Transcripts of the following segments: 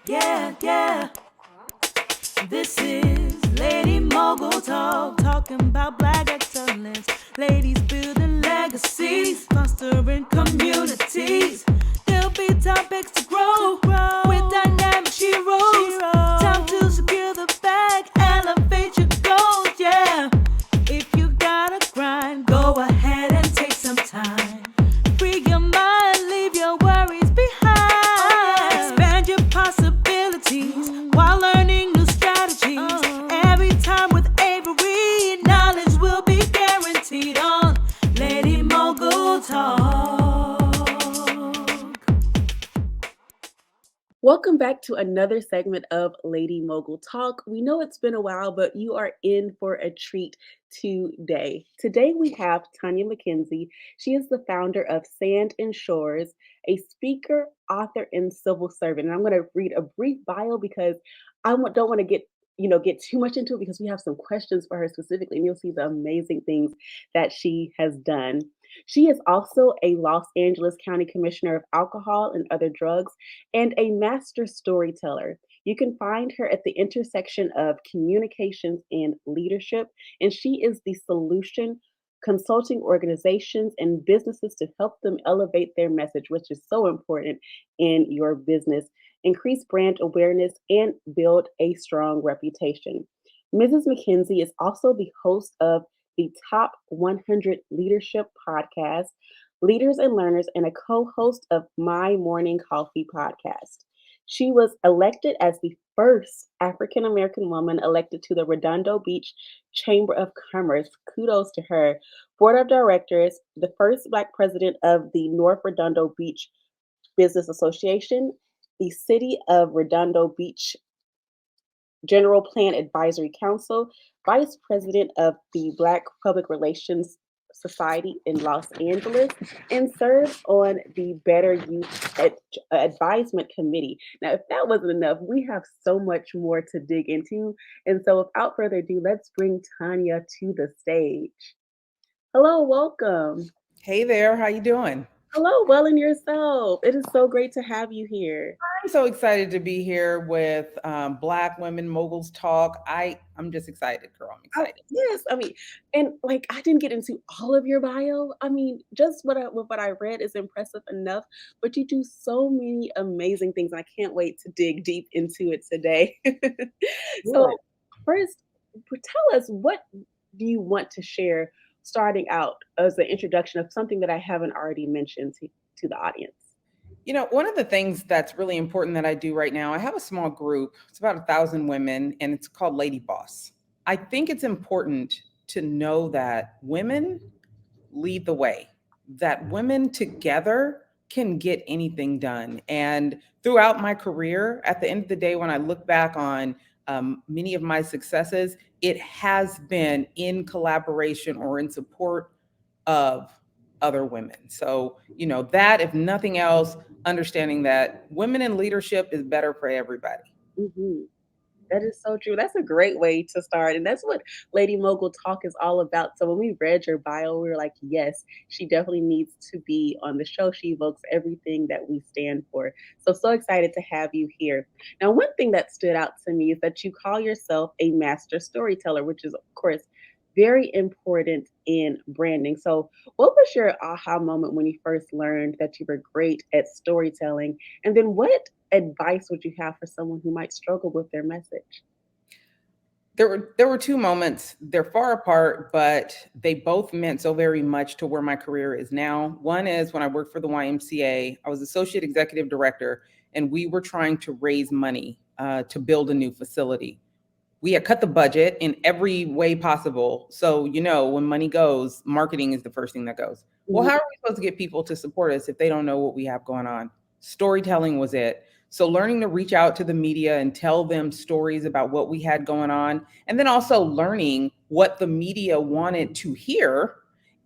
Yeah. This is Lady Mogul Talk, talking about black excellence. Ladies building legacies, fostering communities. There'll be topics to grow with dynamic heroes. Time to secure the bag, elevate your goals, yeah. If you gotta grind, go ahead and take some time. Free your mind, leave your worries behind. Expand your possibilities while learning new strategies. Every time with Avery, knowledge will be guaranteed on Lady Mogul Talk. Welcome back to another segment of Lady Mogul Talk. We know it's been a while, but you are in for a treat today. Today we have Tonya McKenzie. She is the founder of Sand and Shores, a speaker, author, and civil servant. And I'm going to read a brief bio because don't want to get too much into it because we have some questions for her specifically, and you'll see the amazing things that she has done. She is also a Los Angeles County Commissioner of Alcohol and Other Drugs and a master storyteller. You can find her at the intersection of communications and leadership, and she is the solution consulting organizations and businesses to help them elevate their message, which is so important in your business, increase brand awareness, and build a strong reputation. Mrs. McKenzie is also the host of the Top 100 Leadership Podcast, Leaders and Learners, and a co host of My Morning Coffee podcast. She was elected as the first African American woman elected to the Redondo Beach Chamber of Commerce. Kudos to her. Board of Directors, the first Black president of the North Redondo Beach Business Association, the City of Redondo Beach General Plan Advisory Council, Vice President of the Black Public Relations Society in Los Angeles, and serves on the Better Youth Advisement Committee. Now, if that wasn't enough, we have so much more to dig into. And so, without further ado, let's bring Tonya to the stage. Hello, welcome. Hey there, how you doing? Hello, well, and yourself. It is so great to have you here. I'm so excited to be here with Black Women Moguls Talk. I'm just excited, girl. I'm Oh, excited. yes, I mean, and like I didn't get into all of your bio. I mean, just what I read is impressive enough, but you do so many amazing things, and I can't wait to dig deep into it today. Good. So, first, tell us what do you want to share starting out as an introduction of something that I haven't already mentioned to the audience. One of the things that's really important that I do right now, I have a small group. It's about 1,000 women, and it's called Lady Boss. I think it's important to know that women lead the way, that women together can get anything done. And throughout my career, at the end of the day, when I look back on many of my successes, it has been in collaboration or in support of other women. So, that, if nothing else, understanding that women in leadership is better for everybody. Mhm. That is so true. That's a great way to start. And that's what Lady Mogul Talk is all about. So when we read your bio, we were like, yes, she definitely needs to be on the show. She evokes everything that we stand for. So excited to have you here. Now, one thing that stood out to me is that you call yourself a master storyteller, which is, of course, very important in branding. So, what was your aha moment when you first learned that you were great at storytelling? And then, what advice would you have for someone who might struggle with their message? There were two moments. They're far apart, but they both meant so very much to where my career is now. One is when I worked for the YMCA. I was associate executive director, and we were trying to raise money to build a new facility. We had cut the budget in every way possible. So, when money goes, marketing is the first thing that goes. Well, Mhm. how are we supposed to get people to support us if they don't know what we have going on? Storytelling was it. So, learning to reach out to the media and tell them stories about what we had going on, and then also learning what the media wanted to hear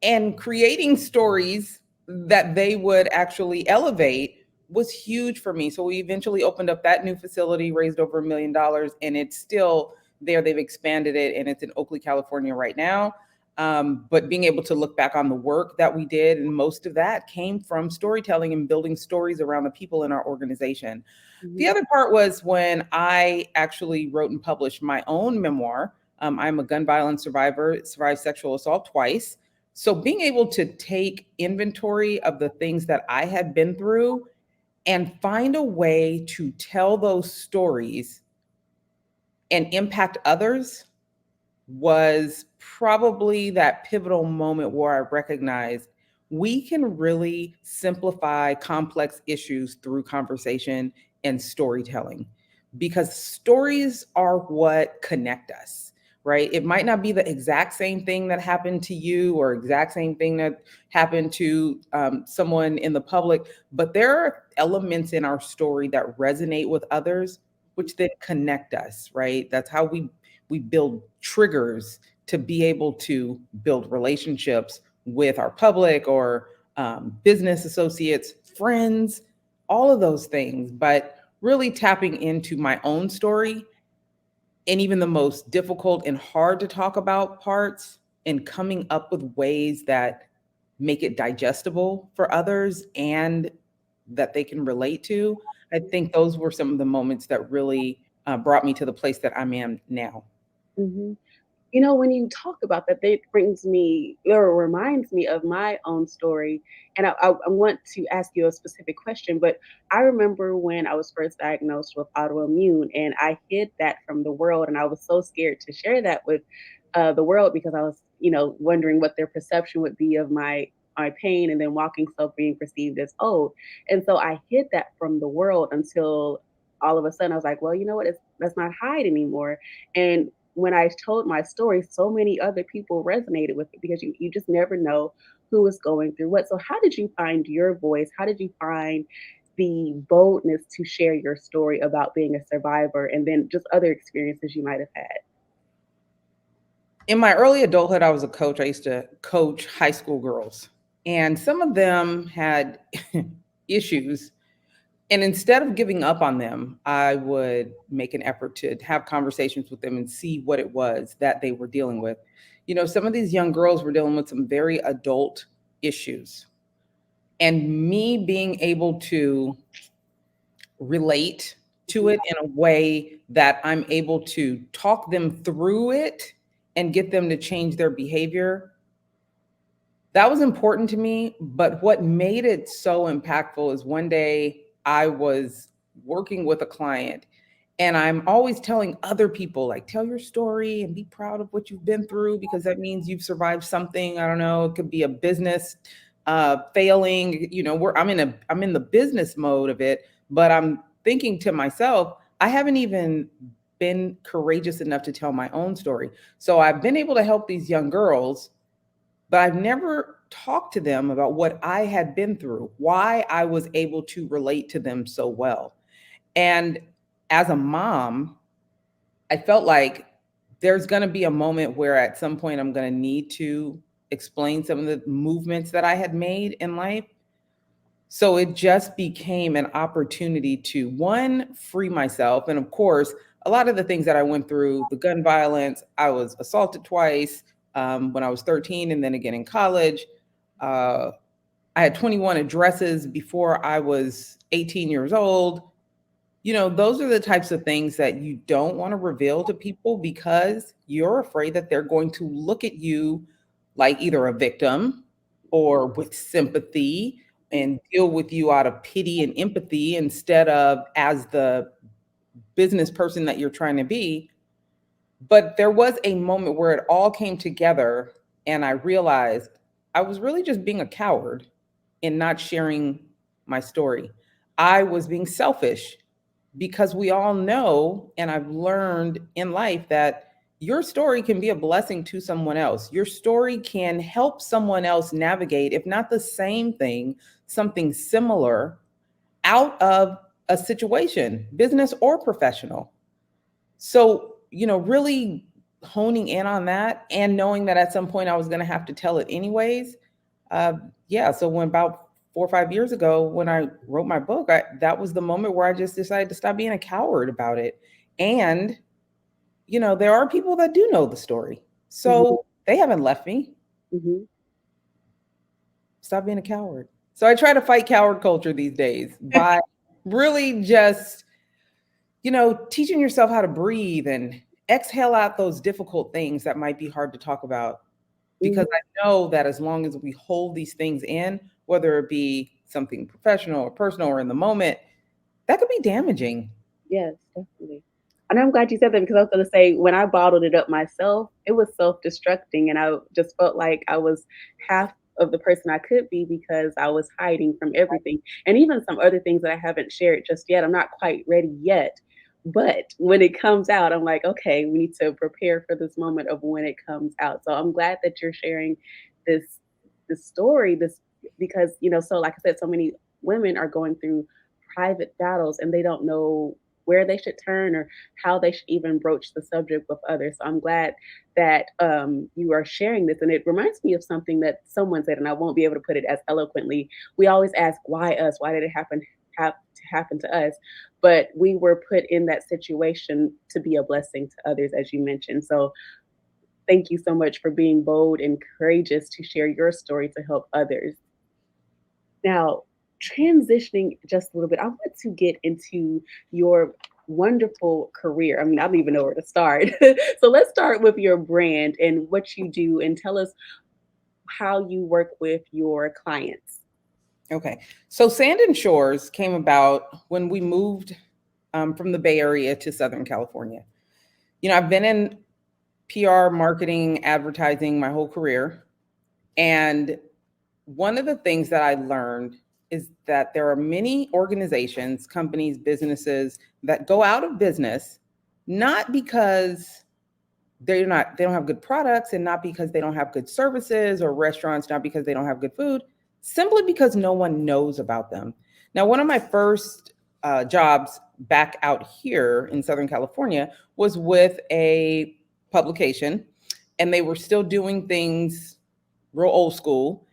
and creating stories that they would actually elevate was huge for me. So, we eventually opened up that new facility, raised over $1 million, and it's still there. They've expanded it, and it's in Oakley, California right now. But being able to look back on the work that we did, and most of that came from storytelling and building stories around the people in our organization. The Mhm. other part was when I actually wrote and published my own memoir. I'm a gun violence survivor, survived sexual assault twice. So being able to take inventory of the things that I had been through and find a way to tell those stories and impact others was probably that pivotal moment where I recognized we can really simplify complex issues through conversation and storytelling, because stories are what connect us, right? It might not be the exact same thing that happened to you or exact same thing that happened to someone in the public, but there are elements in our story that resonate with others, which then connect us, right? That's how we build triggers to be able to build relationships with our public or business associates, friends, all of those things. But really tapping into my own story and even the most difficult and hard to talk about parts and coming up with ways that make it digestible for others and that they can relate to. I think those were some of the moments that really brought me to the place that I'm in now. Mhm. You know, when you talk about that, that brings me or reminds me of my own story. And I want to ask you a specific question, but I remember when I was first diagnosed with autoimmune and I hid that from the world. And I was so scared to share that with the world because I was, wondering what their perception would be of my pain and then walking slow being perceived as old. And so I hid that from the world until all of a sudden I was like, well, you know what? Let's not hide anymore. And when I told my story, so many other people resonated with it because you just never know who is going through what. So, how did you find your voice? How did you find the boldness to share your story about being a survivor and then just other experiences you might have had? In my early adulthood, I was a coach. I used to coach high school girls, and some of them had issues. And instead of giving up on them, I would make an effort to have conversations with them and see what it was that they were dealing with. Some of these young girls were dealing with some very adult issues. And me being able to relate to it in a way that I'm able to talk them through it and get them to change their behavior, that was important to me. But what made it so impactful is one day I was working with a client, and I'm always telling other people, like, tell your story and be proud of what you've been through because that means you've survived something. I don't know, it could be a business failing, where I'm in the business mode of it, but I'm thinking to myself, I haven't even been courageous enough to tell my own story. So I've been able to help these young girls, but I've never talked to them about what I had been through, why I was able to relate to them so well. And as a mom, I felt like there's going to be a moment where at some point I'm going to need to explain some of the movements that I had made in life. So it just became an opportunity to, one, free myself. And of course, a lot of the things that I went through, the gun violence, I was assaulted twice when I was 13 and then again in college. Uh, I had 21 addresses before I was 18 years old. Those are the types of things that you don't want to reveal to people because you're afraid that they're going to look at you like either a victim or with sympathy and deal with you out of pity and empathy instead of as the business person that you're trying to be. But there was a moment where it all came together and I realized I was really just being a coward in not sharing my story. I was being selfish because we all know, and I've learned in life that your story can be a blessing to someone else. Your story can help someone else navigate, if not the same thing, something similar out of a situation, business or professional. So, really honing in on that and knowing that at some point I was going to have to tell it anyways. Uh, yeah. So when about 4 or 5 years ago, when I wrote my book, that was the moment where I just decided to stop being a coward about it. And, there are people that do know the story. Mhm. So they haven't left me. Hmm. Stop being a coward. So I try to fight coward culture these days by really just, teaching yourself how to breathe and exhale out those difficult things that might be hard to talk about. Because Hmm. I know that as long as we hold these things in, whether it be something professional or personal or in the moment, that could be damaging. Yes, definitely. And I'm glad you said that because I was going to say when I bottled it up myself, it was self-destructing, and I just felt like I was half of the person I could be because I was hiding from everything, and even some other things that I haven't shared just yet. I'm not quite ready yet, but when it comes out, I'm like, okay, we need to prepare for this moment of when it comes out. So I'm glad that you're sharing this this story, this because so like I said, so many women are going through private battles and they don't know where they should turn or how they should even broach the subject with others. So I'm glad that you are sharing this. And it reminds me of something that someone said, and I won't be able to put it as eloquently. We always ask, why us? Why did it have to happen to us? But we were put in that situation to be a blessing to others, as you mentioned. So thank you so much for being bold and courageous to share your story to help others. Now, transitioning just a little bit, I want to get into your wonderful career. I mean, I don't even know where to start. So let's start with your brand and what you do and tell us how you work with your clients. Okay. So Sand and Shores came about when we moved from the Bay Area to Southern California. I've been in PR, marketing, advertising my whole career. And one of the things that I learned is that there are many organizations, companies, businesses that go out of business not because they don't have good products, and not because they don't have good services, or restaurants not because they don't have good food, simply because no one knows about them. Now, one of my first jobs back out here in Southern California was with a publication, and they were still doing things real old school,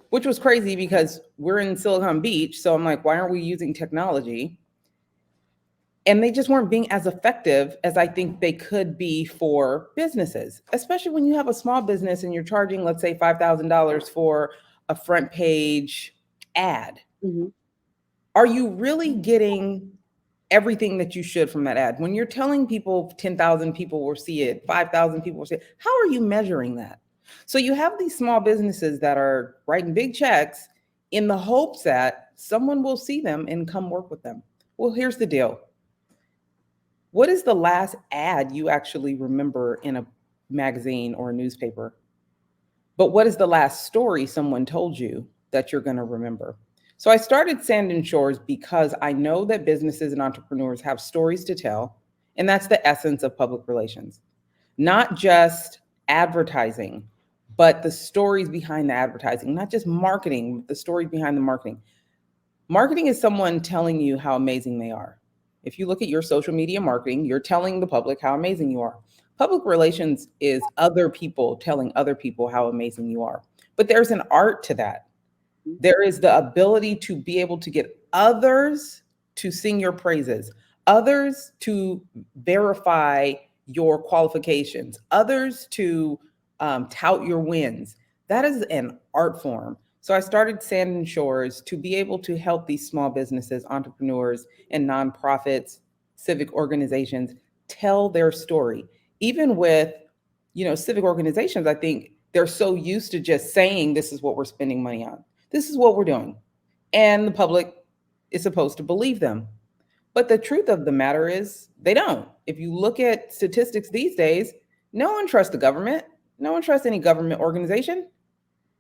which was crazy because we're in Silicon Beach. So I'm like, why aren't we using technology? And they just weren't being as effective as I think they could be for businesses, especially when you have a small business and you're charging, let's say, $5,000 for a front page ad. Hmm. Are you really getting everything that you should from that ad? When you're telling people 10,000 people will see it, 5,000 people will see it, how are you measuring that? So you have these small businesses that are writing big checks in the hopes that someone will see them and come work with them. Well, here's the deal. What is the last ad you actually remember in a magazine or a newspaper? But what is the last story someone told you that you're going to remember? So I started Sand and Shores because I know that businesses and entrepreneurs have stories to tell. And that's the essence of public relations, not just advertising, but the stories behind the advertising, not just marketing, the stories behind the marketing. Marketing is someone telling you how amazing they are. If you look at your social media marketing, you're telling the public how amazing you are. Public relations is other people telling other people how amazing you are. But there's an art to that. There is the ability to be able to get others to sing your praises, others to verify your qualifications, others to tout your wins. That is an art form. So I started Sand and Shores to be able to help these small businesses, entrepreneurs, and nonprofits, civic organizations tell their story. Even with, civic organizations, I think they're so used to just saying, this is what we're spending money on. This is what we're doing. And the public is supposed to believe them. But the truth of the matter is, they don't. If you look at statistics these days, no one trusts the government. No one trusts any government organization.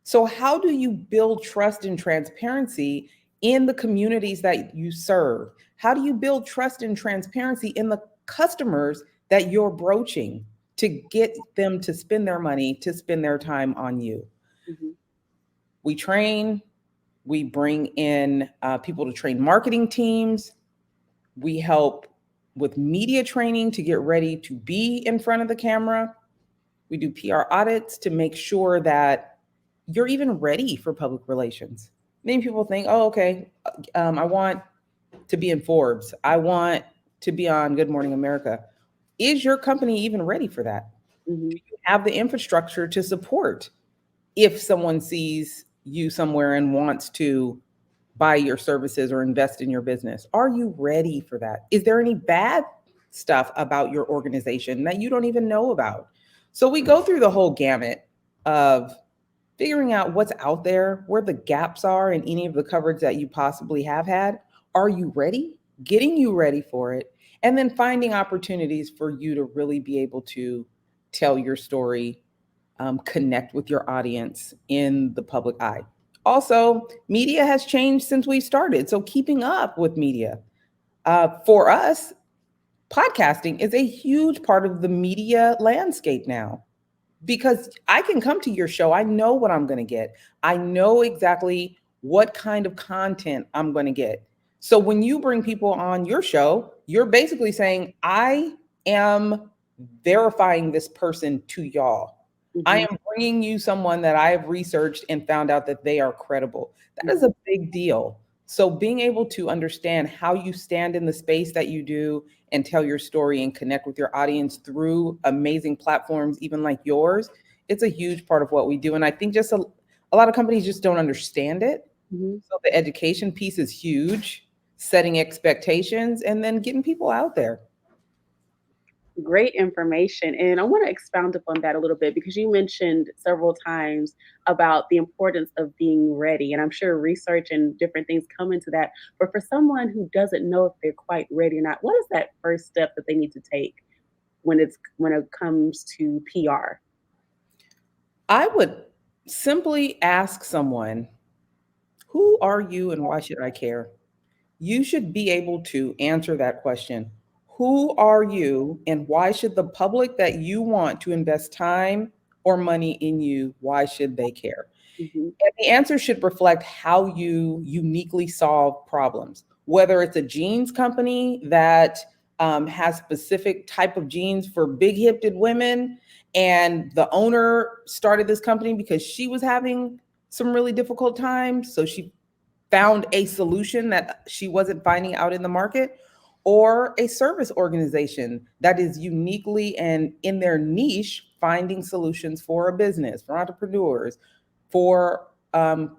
So, how do you build trust and transparency in the communities that you serve? How do you build trust and transparency in the customers that you're broaching to get them to spend their money, to spend their time on you? Hmm. We train, we bring in people to train marketing teams. We help with media training to get ready to be in front of the camera. We do PR audits to make sure that you're even ready for public relations. Many people think, oh, okay, I want to be in Forbes. I want to be on Good Morning America. Is your company even ready for that? Hmm. Do you have the infrastructure to support? if someone sees you somewhere and wants to buy your services or invest in your business? Are you ready for that? Is there any bad stuff about your organization that you don't even know about? So we go through the whole gamut of figuring out what's out there, where the gaps are in any of the coverage that you possibly have had. Are you ready? Getting you ready for it, and then finding opportunities for you to really be able to tell your story, connect with your audience in the public eye. Also, media has changed since we started. So, keeping up with media for us, podcasting is a huge part of the media landscape now because I can come to your show. I know what I'm going to get. I know exactly what kind of content I'm going to get. So when you bring people on your show, you're basically saying, I am verifying this person to y'all. I Mhm, am bringing you someone that I have researched and found out that they are credible. That is mhm, a big deal. So being able to understand how you stand in the space that you do and tell your story and connect with your audience through amazing platforms, even like yours, it's a huge part of what we do. And I think just a lot of companies just don't understand it. mhm. So the education piece is huge, setting expectations and then getting people out there. Great information. And I want to expound upon that a little bit because you mentioned several times about the importance of being ready. And I'm sure research and different things come into that. But for someone who doesn't know if they're quite ready or not, what is that first step that they need to take when it comes to PR? I would simply ask someone, who are you and why should I care? You should be able to answer that question. Who are you and why should the public that you want to invest time or money in you, why should they care? Mhm, And the answer should reflect how you uniquely solve problems, whether it's a jeans company that has specific type of jeans for big hipped women, and the owner started this company because she was having some really difficult times. So she found a solution that she wasn't finding out in the market, or a service organization that is uniquely and in their niche finding solutions for a business, for entrepreneurs, for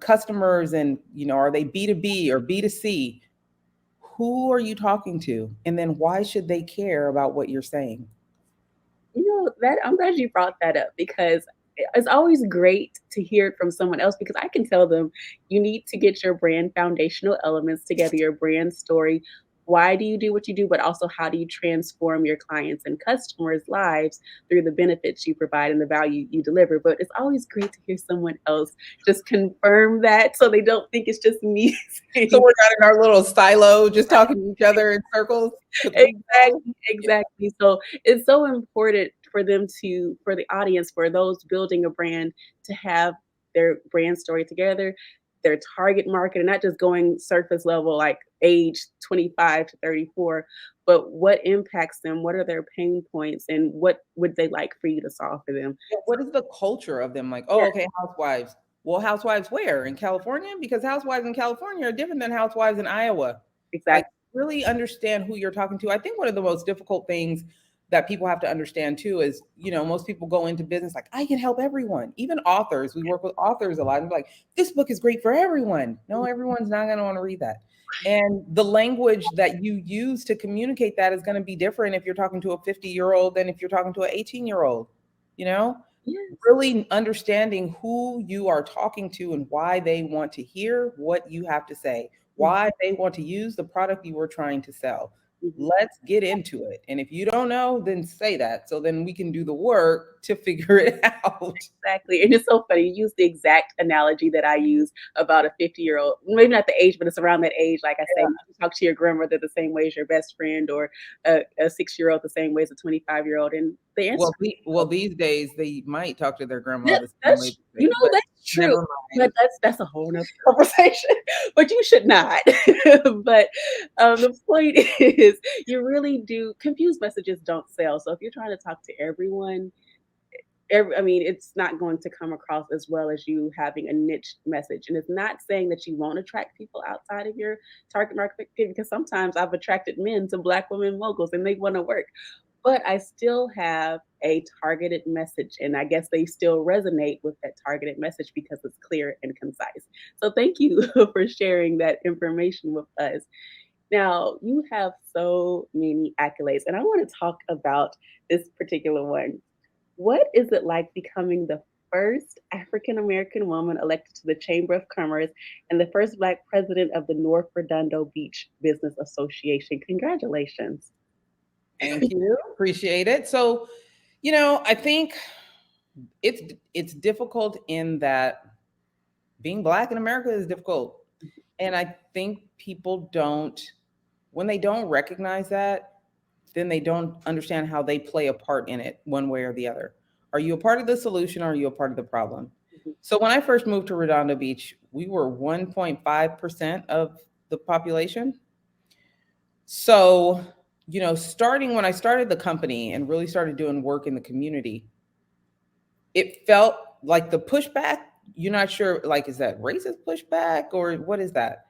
customers, and are they B2B or B2C? Who are you talking to? And then why should they care about what you're saying? You know, that I'm glad you brought that up because it's always great to hear it from someone else because I can tell them you need to get your brand foundational elements together, your brand story. Why do you do what you do, but also how do you transform your clients and customers' lives through the benefits you provide and the value you deliver? But it's always great to hear someone else just confirm that so they don't think it's just me So saying we're not in our little silo just talking to each other in circles because we know. exactly, exactly. So it's so important for them for the audience, for those building a brand to have their brand story together, their target market, and not just going surface level like age 25 to 34, but what impacts them, what are their pain points, and what would they like for you to solve for them. Yeah, what is the culture of them? Like, oh, Yeah, okay, housewives. Well, housewives where? In California? Because housewives in California are different than housewives in Iowa. Like, exactly. really understand who you're talking to. I think one of the most difficult things that people have to understand too is, most people go into business like, I can help everyone. Even authors, we work with authors a lot. And we're like, this book is great for everyone. No, everyone's not going to want to read that. And the language that you use to communicate that is going to be different if you're talking to a 50-year-old than if you're talking to an 18-year-old, you know? Yes. Really understanding who you are talking to and why they want to hear what you have to say, why they want to use the product you were trying to sell. Mhm. Let's get into it. And if you don't know, then say that so then we can do the work to figure it out. Exactly. And it's so funny. You use the exact analogy that I use about a 50-year-old, maybe not the age, but it's around that age. Like I say, you talk to your grandmother the same way as your best friend, or a 6-year-old the same way as a 25-year-old. And the answer Well, these days they might talk to their grandma that, the same way, that's but that's true. never But mind. that's a whole nother conversation. But you should not. But the point is, you really do confused messages don't sell. So if you're trying to talk to everyone, I mean, it's not going to come across as well as you having a niche message. And it's not saying that you won't attract people outside of your target market because sometimes I've attracted men to Black women moguls and they want to work. But I still have a targeted message. And I guess they still resonate with that targeted message because it's clear and concise. So thank you for sharing that information with us. Now, you have so many accolades, and I want to talk about this particular one. What is it like becoming the first African American woman elected to the Chamber of Commerce and the first Black president of the North Redondo Beach Business Association? Congratulations. Thank you. Appreciate it. So, I think it's difficult in that being Black in America is difficult. And I think people don't, when they don't recognize that, then they don't understand how they play a part in it one way or the other. Are you a part of the solution or are you a part of the problem? Mhm, So when I first moved to Redondo Beach, we were 1.5% of the population. So, starting when I started the company and really started doing work in the community, it felt like the pushback, you're not sure, like, is that racist pushback or what is that?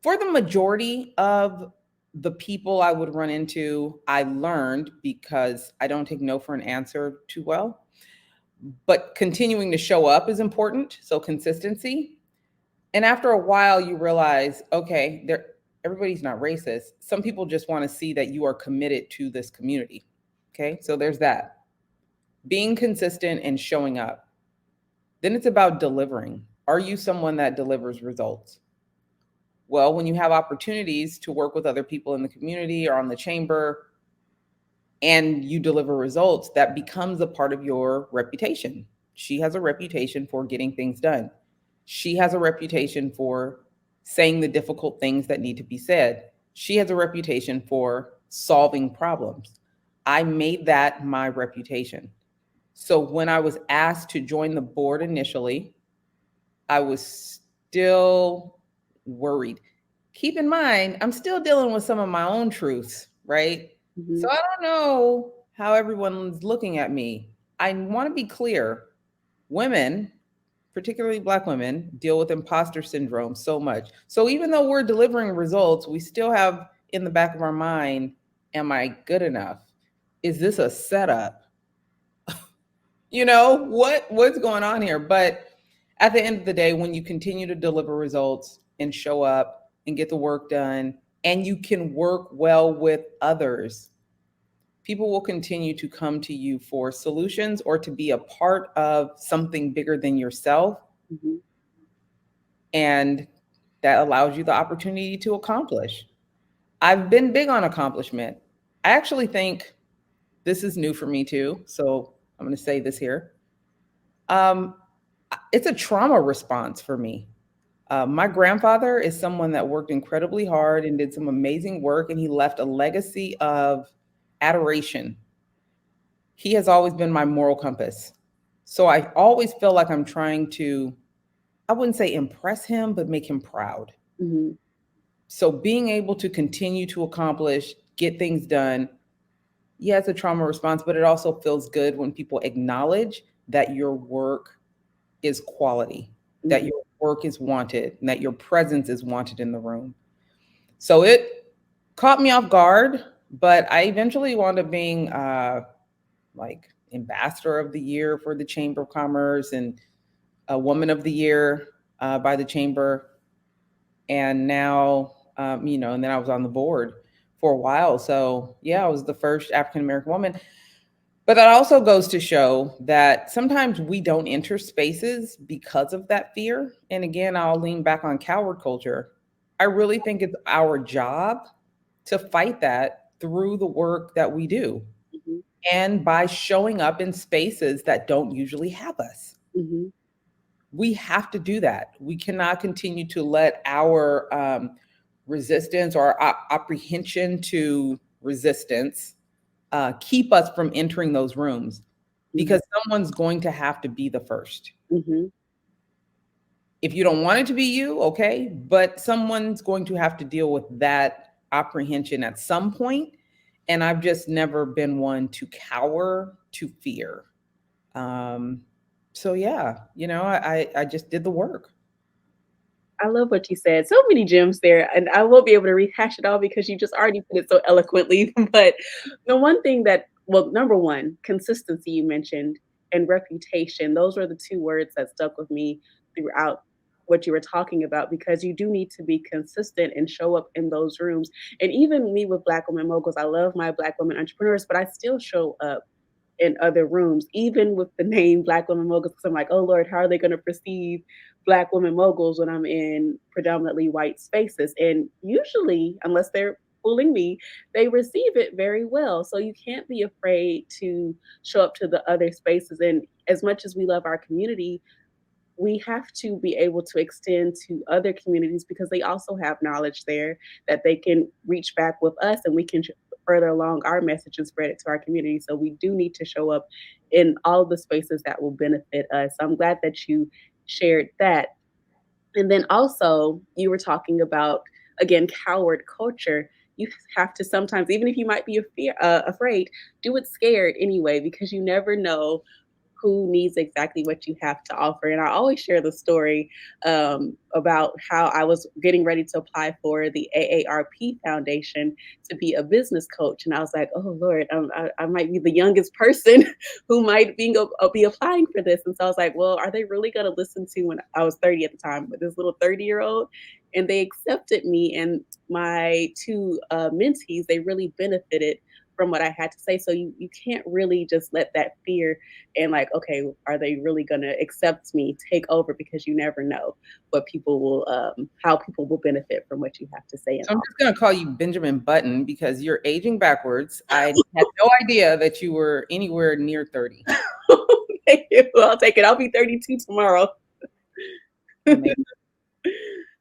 For the majority of the people I would run into, I learned because I don't take no for an answer too well. But continuing to show up is important. So consistency. And after a while, you realize, okay, everybody's not racist. Some people just want to see that you are committed to this community. Okay, so there's that. Being consistent and showing up. Then it's about delivering. Are you someone that delivers results? Well, when you have opportunities to work with other people in the community or on the chamber and you deliver results, that becomes a part of your reputation. She has a reputation for getting things done. She has a reputation for saying the difficult things that need to be said. She has a reputation for solving problems. I made that my reputation. So when I was asked to join the board initially, I was still worried. Keep in mind, I'm still dealing with some of my own truths, right? So mhm, I don't know how everyone's looking at me. I want to be clear. Women, particularly Black women, deal with imposter syndrome so much. So even though we're delivering results, we still have in the back of our mind, am I good enough? Is this a setup? What's going on here? But at the end of the day, when you continue to deliver results and show up and get the work done and you can work well with others, people will continue to come to you for solutions or to be a part of something bigger than yourself, mhm. and that allows you the opportunity to accomplish. I've been big on accomplishment. I actually think this is new for me too, so I'm going to say this here. um, it's a trauma response for me. My grandfather is someone that worked incredibly hard and did some amazing work, and he left a legacy of adoration. He has always been my moral compass. So I always feel like I'm trying to, I wouldn't say impress him, but make him proud. Mhm, So being able to continue to accomplish, get things done, yeah, it's a trauma response, but it also feels good when people acknowledge that your work is quality, that mhm. your work is wanted, and that your presence is wanted in the room. So it caught me off guard, but I eventually wound up being like ambassador of the year for the Chamber of Commerce and a woman of the year by the chamber. And now, and then I was on the board for a while. So yeah, I was the first African American woman. But that also goes to show that sometimes we don't enter spaces because of that fear. And again, I'll lean back on coward culture. I really think it's our job to fight that through the work that we do Mhm, and by showing up in spaces that don't usually have us. mhm, We have to do that. We cannot continue to let our resistance or our apprehension to resistance keep us from entering those rooms, mhm, because someone's going to have to be the first. mhm. If you don't want it to be you, okay, but someone's going to have to deal with that apprehension at some point. And I've just never been one to cower to fear. Um, so yeah, I just did the work. I love what you said. So many gems there, and I won't be able to rehash it all because you just already put it so eloquently. But the one thing that well, number one, consistency you mentioned, and reputation. Those were the two words that stuck with me throughout what you were talking about, because you do need to be consistent and show up in those rooms. And even me with Black Women Moguls, I love my Black women entrepreneurs, but I still show up in other rooms, even with the name Black Women Moguls, because I'm like, oh Lord, how are they going to perceive Black women moguls when I'm in predominantly white spaces? And usually, unless they're fooling me, they receive it very well. So you can't be afraid to show up to the other spaces. And as much as we love our community, we have to be able to extend to other communities, because they also have knowledge there that they can reach back with us, and we can further along our message and spread it to our community. So we do need to show up in all the spaces that will benefit us. So I'm glad that you shared that. And then also, you were talking about, again, coward culture. You have to sometimes, even if you might be afraid, do it scared anyway, because you never know who needs exactly what you have to offer. And I always share the story about how I was getting ready to apply for the AARP Foundation to be a business coach. And I was like, oh, Lord, I might be the youngest person who might be applying for this. And so I was like, well, are they really going to listen to, when I was 30 at the time, but this little 30-year-old? And they accepted me. And my two mentees, they really benefited from what I had to say. So you can't really just let that fear and like, okay, are they really going to accept me take over? Because you never know what people will, how people will benefit from what you have to say. And So I'm all. just going to call you Benjamin Button because you're aging backwards. I had no idea that you were anywhere near 30. Thank you. I'll take it. I'll be 32 tomorrow. Amazing.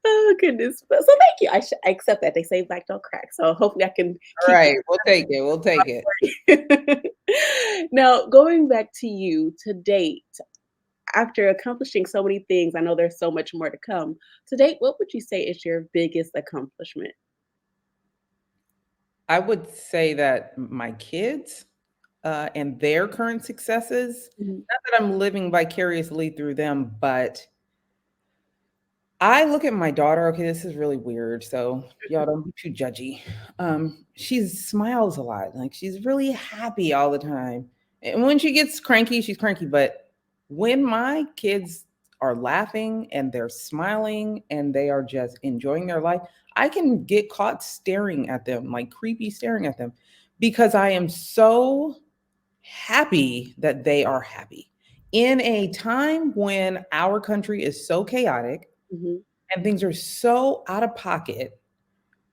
Oh goodness. So thank you. I accept that. They say black don't crack. So hopefully I can All keep right, we'll take it. We'll take it. it. Now, going back to you to date, after accomplishing so many things, I know there's so much more to come. To date, what would you say is your biggest accomplishment? I would say that my kids and their current successes, Mhm. not that I'm living vicariously through them, but I look at my daughter. Okay, this is really weird. So y'all don't be too judgy. She smiles a lot. Like she's really happy all the time. And when she gets cranky, she's cranky. But when my kids are laughing and they're smiling and they are just enjoying their life, I can get caught staring at them, like creepy staring at them, because I am so happy that they are happy. In a time when our country is so chaotic, Mhm. and things are so out of pocket,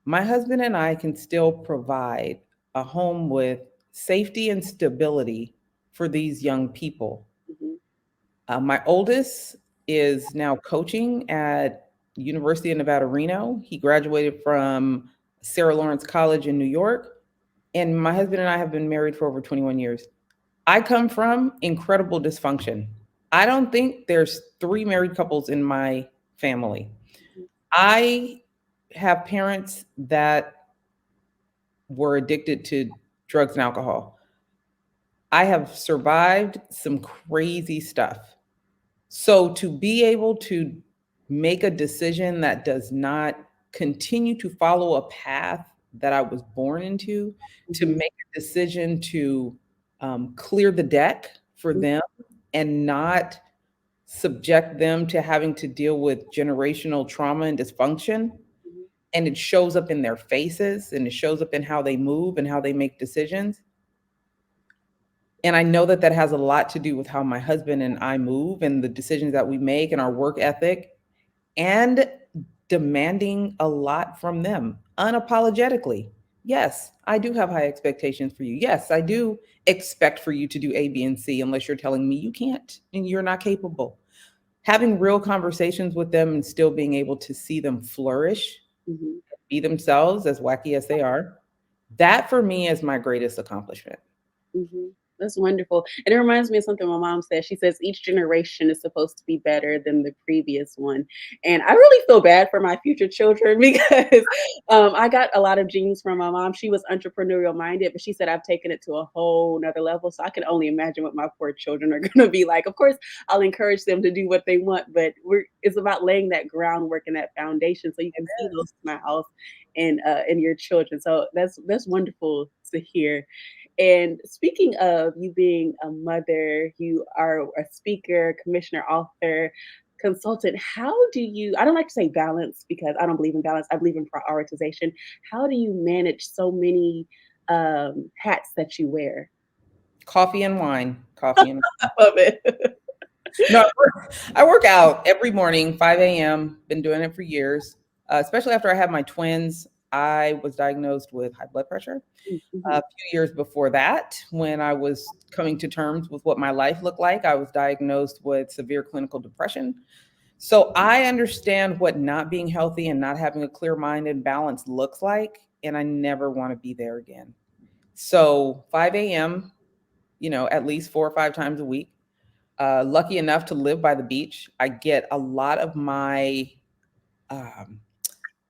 my husband and I can still provide a home with safety and stability for these young people. Mhm. My oldest is now coaching at University of Nevada, Reno. He graduated from Sarah Lawrence College in New York. And my husband and I have been married for over 21 years. I come from incredible dysfunction. I don't think there's three married couples in my family. Mhm. I have parents that were addicted to drugs and alcohol. I have survived some crazy stuff. So to be able to make a decision that does not continue to follow a path that I was born into, to Mhm. make a decision to clear the deck for Mhm. them and not subject them to having to deal with generational trauma and dysfunction, Mhm. and it shows up in their faces and it shows up in how they move and how they make decisions. And I know that that has a lot to do with how my husband and I move and the decisions that we make and our work ethic, and demanding a lot from them unapologetically. Yes, I do have high expectations for you. Yes, I do expect for you to do A, B, and C unless you're telling me you can't and you're not capable. Having real conversations with them and still being able to see them flourish, Mhm. be themselves, as wacky as they are, that for me is my greatest accomplishment. Mhm. That's wonderful. And it reminds me of something my mom said. She says each generation is supposed to be better than the previous one. And I really feel bad for my future children because I got a lot of genes from my mom. She was entrepreneurial minded, but she said I've taken it to a whole nother level. So I can only imagine what my poor children are going to be like. Of course, I'll encourage them to do what they want, but it's about laying that groundwork and that foundation so you can see those smiles in your children. So that's wonderful to hear. And speaking of you being a mother, you are a speaker, commissioner, author, consultant. How do you, I don't like to say balance because I don't believe in balance, I believe in prioritization. How do you manage so many hats that you wear? Coffee and wine, coffee and I love it. no, I work out every morning, 5 a.m. Been doing it for years, especially after I had my twins. I was diagnosed with high blood pressure. A Mhm, few years before that, when I was coming to terms with what my life looked like, I was diagnosed with severe clinical depression. So I understand what not being healthy and not having a clear mind and balance looks like, and I never want to be there again. So 5 a.m., at least 4 or 5 times a week. Lucky enough to live by the beach. I get a lot of my um,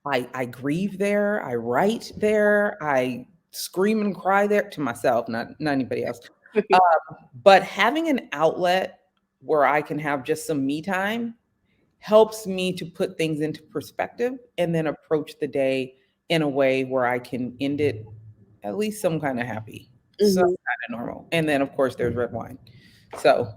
I grieve there, I write there, I scream and cry there to myself, not anybody else. But having an outlet where I can have just some me time helps me to put things into perspective and then approach the day in a way where I can end it at least some kind of happy, some mhm, kind of normal. And then of course there's red wine. So,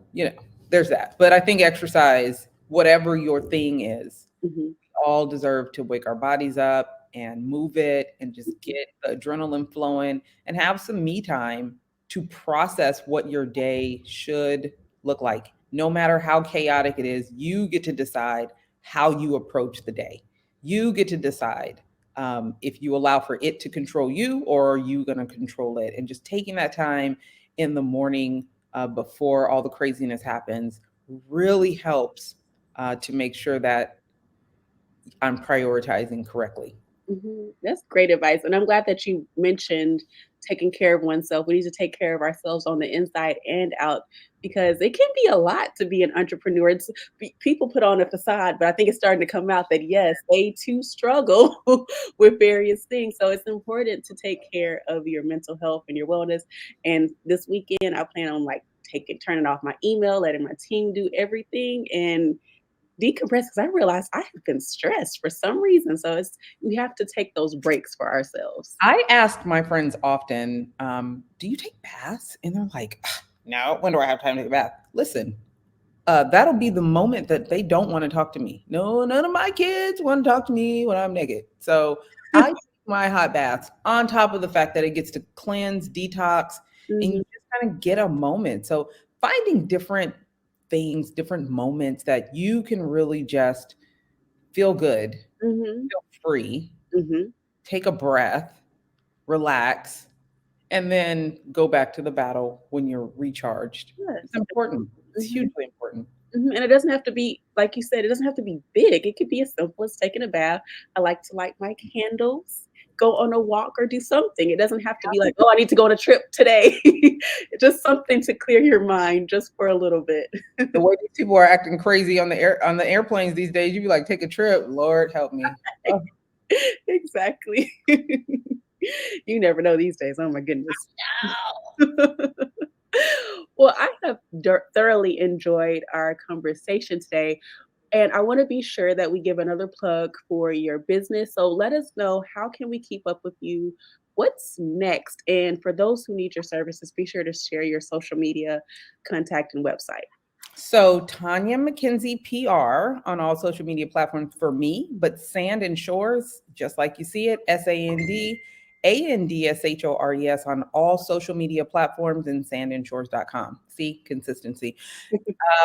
there's that. But I think exercise, whatever your thing is, mhm, all deserve to wake our bodies up and move it and just get the adrenaline flowing and have some me time to process what your day should look like. No matter how chaotic it is, you get to decide how you approach the day. You get to decide if you allow for it to control you or are you going to control it. And just taking that time in the morning before all the craziness happens really helps to make sure that I'm prioritizing correctly. That's great advice. And I'm glad that you mentioned taking care of oneself. We need to take care of ourselves on the inside and out because it can be a lot to be an entrepreneur. People put on a facade, but I think it's starting to come out that yes, they too struggle with various things. So it's important to take care of your mental health and your wellness. And this weekend, I plan on like turning off my email, letting my team do everything, and decompress because I realized I have been stressed for some reason. So we have to take those breaks for ourselves. I ask my friends often, do you take baths? And they're like, "Ugh, no, when do I have time to take a bath? Listen, that'll be the moment that they don't want to talk to me. No, none of my kids want to talk to me when I'm naked. So I take my hot baths on top of the fact that it gets to cleanse, detox, and you Mhm, just kind of get a moment. So finding different things, different moments that you can really just feel good, mhm, feel free, mhm. take a breath, relax, and then go back to the battle when you're recharged. Yes. It's important. It's Mhm, hugely important. mhm, and it doesn't have to be, like you said, it doesn't have to be big. It could be as simple as taking a bath. I like to light my candles, go on a walk, or do something. It doesn't have to be like, "Oh, I need to go on a trip today." Just something to clear your mind just for a little bit. The way these people are acting crazy on the airplanes these days, you be like, take a trip. Lord help me. Oh, Exactly. You never know these days. Oh my goodness. Well, I have thoroughly enjoyed our conversation today. And I want to be sure that we give another plug for your business. So let us know, how can we keep up with you? What's next? And for those who need your services, be sure to share your social media contact and website. so Tonya McKenzie PR on all social media platforms for me, but Sand and Shores, just like you see it, SandAndShores on all social media platforms and sandandshores.com. See consistency.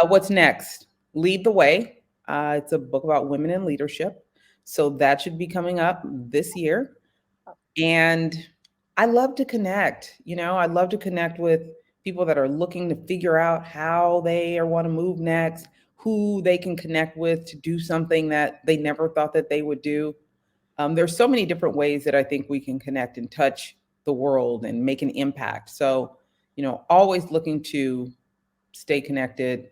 What's next? Lead the Way. It's a book about women in leadership. So that should be coming up this year. And I love to connect. I love to connect with people that are looking to figure out how they want to move next, who they can connect with to do something that they never thought that they would do. There's so many different ways that I think we can connect and touch the world and make an impact. So, always looking to stay connected,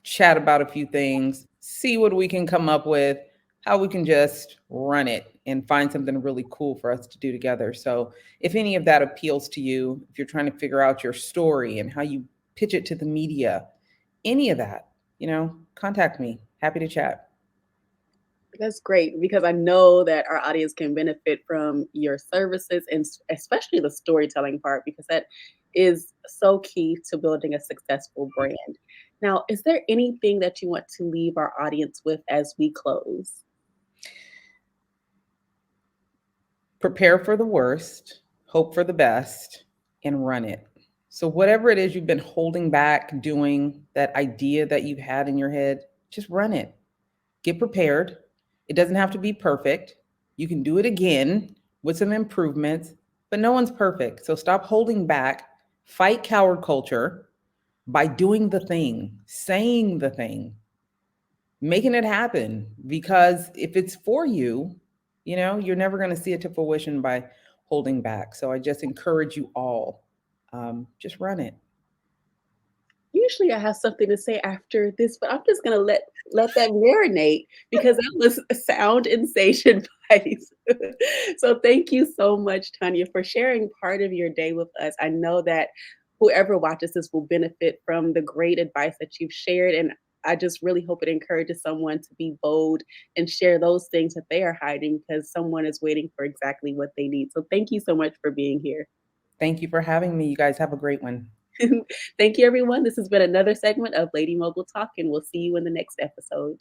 chat about a few things, see what we can come up with, how we can just run it and find something really cool for us to do together. So, if any of that appeals to you, if you're trying to figure out your story and how you pitch it to the media, any of that, contact me. Happy to chat. That's great because I know that our audience can benefit from your services and especially the storytelling part because that is so key to building a successful brand. Now, is there anything that you want to leave our audience with as we close? Prepare for the worst, hope for the best, and run it. So, whatever it is you've been holding back doing, that idea that you've had in your head, just run it. Get prepared. It doesn't have to be perfect. You can do it again with some improvements, but no one's perfect. So, stop holding back. Fight coward culture by doing the thing, saying the thing, making it happen. Because if it's for you, you're never going to see it to fruition by holding back. So I just encourage you all, just run it. Usually I have something to say after this, but I'm just gonna let that marinate because that was a sound and sage advice. So thank you so much, Tanya, for sharing part of your day with us. I know that whoever watches this will benefit from the great advice that you've shared, and I just really hope it encourages someone to be bold and share those things that they are hiding because someone is waiting for exactly what they need. So thank you so much for being here. Thank you for having me. You guys have a great one. Thank you, everyone. This has been another segment of Lady Mogul Talk, and we'll see you in the next episode.